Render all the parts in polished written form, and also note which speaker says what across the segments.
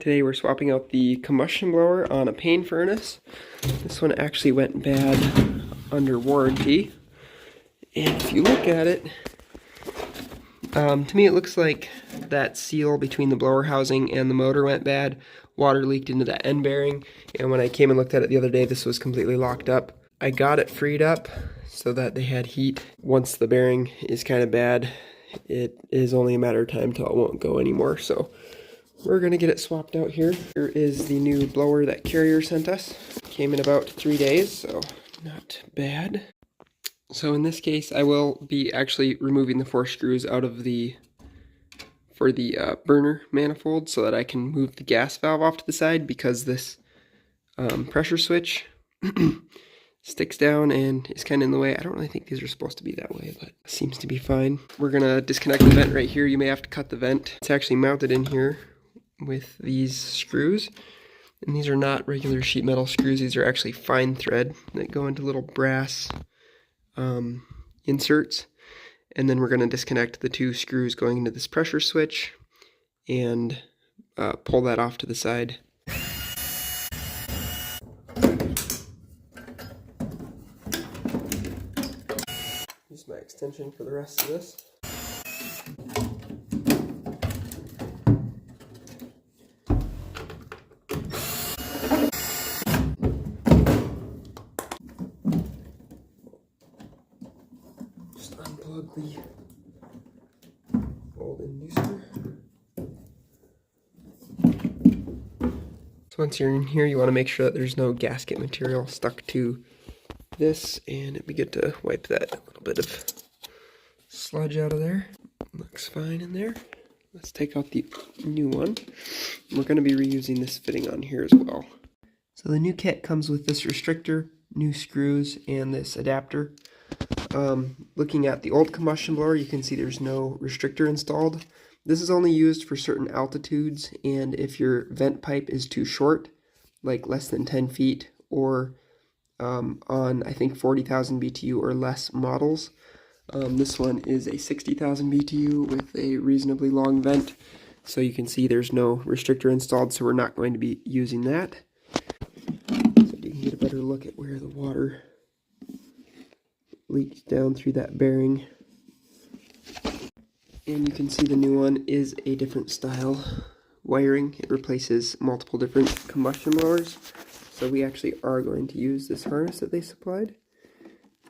Speaker 1: Today we're swapping out the combustion blower on a Payne furnace. This one actually went bad under warranty. And if you look at it, to me it looks like that seal between the blower housing and the motor went bad. Water leaked into that end bearing, and when I came and looked at it the other day, this was completely locked up. I got it freed up so that they had heat. Once the bearing is kind of bad, it is only a matter of time till it won't go anymore. So we're gonna get it swapped out here. Here is the new blower that Carrier sent us. Came in about 3 days, so not bad. So in this case, I will be actually removing the 4 screws out of the burner manifold so that I can move the gas valve off to the side, because this pressure switch sticks down and is kind of in the way. I don't really think these are supposed to be that way, but it seems to be fine. We're gonna disconnect the vent right here. You may have to cut the vent. It's actually mounted in here with these screws, and these are not regular sheet metal screws. These are actually fine thread that go into little brass inserts. And then we're going to disconnect the 2 screws going into this pressure switch and pull that off to the side. Use my extension for the rest of this. Just unplug the old inducer. So once you're in here, you want to make sure that there's no gasket material stuck to this, and it'd be good to wipe that little bit of sludge out of there. Looks fine in there. Let's take out the new one. We're going to be reusing this fitting on here as well. So the new kit comes with this restrictor, new screws, and this adapter. Looking at the old combustion blower, you can see there's no restrictor installed. This is only used for certain altitudes, and if your vent pipe is too short, like less than 10 feet, or on I think 40,000 BTU or less models. This one is a 60,000 BTU with a reasonably long vent, so you can see there's no restrictor installed, so we're not going to be using that. So you can get a better look at where the water leaks down through that bearing. And you can see the new one is a different style wiring. It replaces multiple different combustion blowers. So we actually are going to use this harness that they supplied.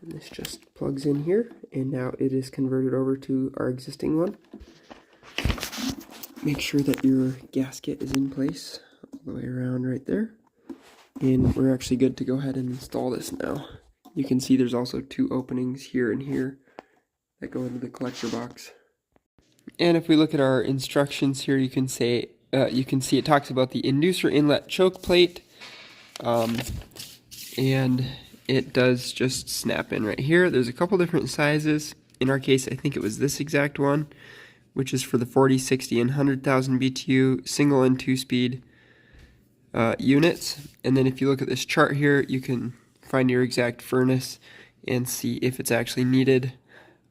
Speaker 1: And this just plugs in here, and now it is converted over to our existing one. Make sure that your gasket is in place all the way around right there. And we're actually good to go ahead and install this now. You can see there's also 2 openings here and here that go into the collector box. And if we look at our instructions here, you can see it talks about the inducer inlet choke plate, and it does just snap in right here. There's a couple different sizes. In our case, I think it was this exact one, which is for the 40, 60, and 100,000 BTU single and 2-speed units. And then if you look at this chart here, you can find your exact furnace and see if it's actually needed.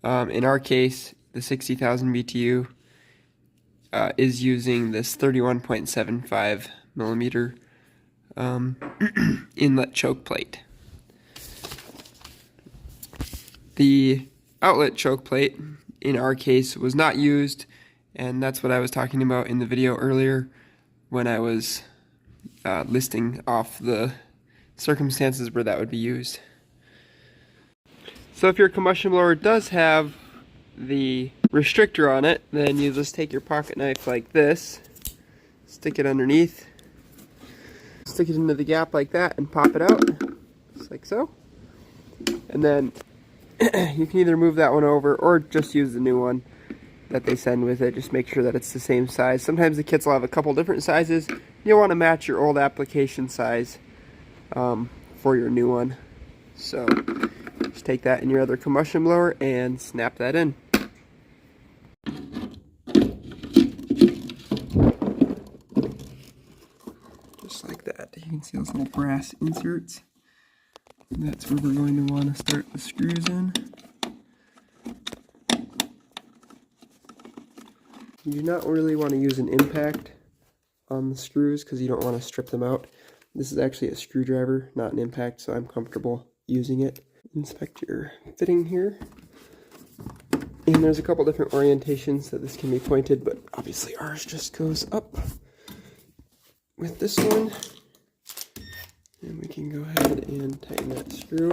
Speaker 1: In our case, the 60,000 BTU is using this 31.75 millimeter inlet choke plate. The outlet choke plate, in our case, was not used, and that's what I was talking about in the video earlier when I was listing off the circumstances where that would be used. So if your combustion blower does have the restrictor on it, then you just take your pocket knife like this, stick it underneath, stick it into the gap like that, and pop it out, just like so. And then you can either move that one over or just use the new one that they send with it. Just make sure that it's the same size. Sometimes the kits will have a couple different sizes. You'll want to match your old application size for your new one. So just take that in your other combustion blower and snap that in. Just like that. You can see those little brass inserts. That's where we're going to want to start the screws in. You do not really want to use an impact on the screws because you don't want to strip them out. This is actually a screwdriver, not an impact, so I'm comfortable using it. Inspect your fitting here. And there's a couple different orientations that this can be pointed, but obviously ours just goes up with this one. And we can go ahead and tighten that screw.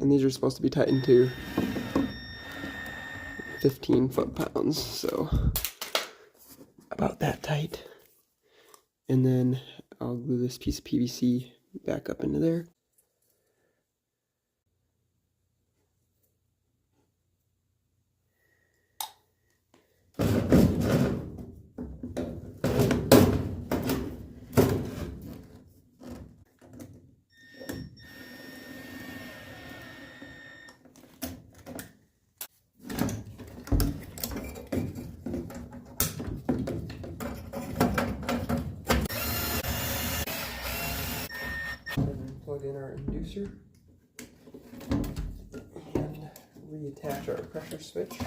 Speaker 1: And these are supposed to be tightened to 15 foot-pounds, so about that tight. And then I'll glue this piece of PVC back up into there. Plug in our inducer and reattach our pressure switch.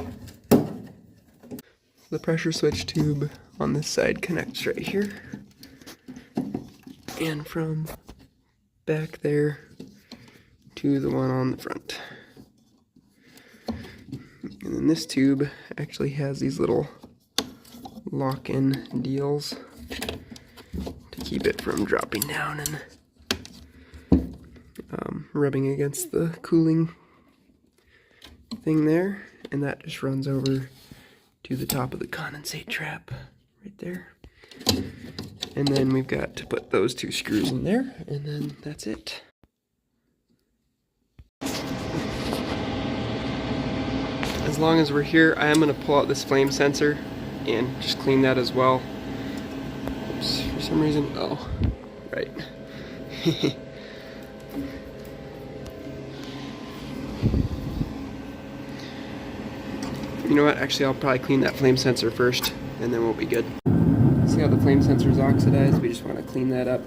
Speaker 1: The pressure switch tube on this side connects right here, and from back there to the one on the front. And then this tube actually has these little lock-in deals to keep it from dropping down and rubbing against the cooling thing there, and that just runs over to the top of the condensate trap right there. And then we've got to put those two screws in there, and then that's it. As long as we're here, I am going to pull out this flame sensor and just clean that as well. Oops, for some reason, oh, right. You know what, actually I'll probably clean that flame sensor first, and then we'll be good. See how the flame sensor is oxidized? We just want to clean that up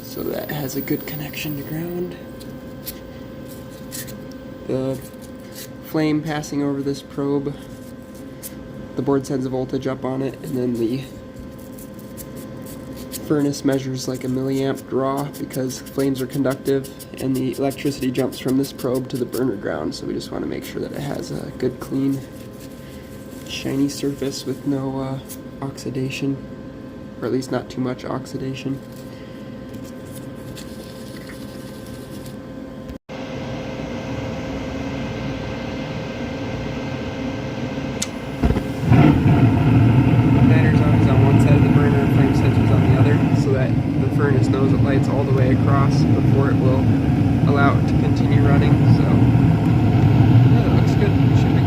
Speaker 1: so that has a good connection to ground. The flame passing over this probe, the board sends a voltage up on it, and then the furnace measures like a milliamp draw because flames are conductive, and the electricity jumps from this probe to the burner ground, so we just want to make sure that it has a good clean shiny surface with no oxidation, or at least not too much oxidation. Furnace knows it lights all the way across before it will allow it to continue running, so yeah, that looks good. Should be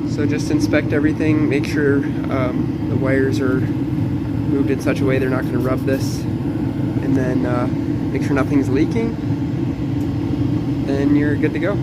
Speaker 1: good. So just inspect everything, make sure the wires are moved in such a way they're not going to rub this, and then make sure nothing's leaking, then you're good to go.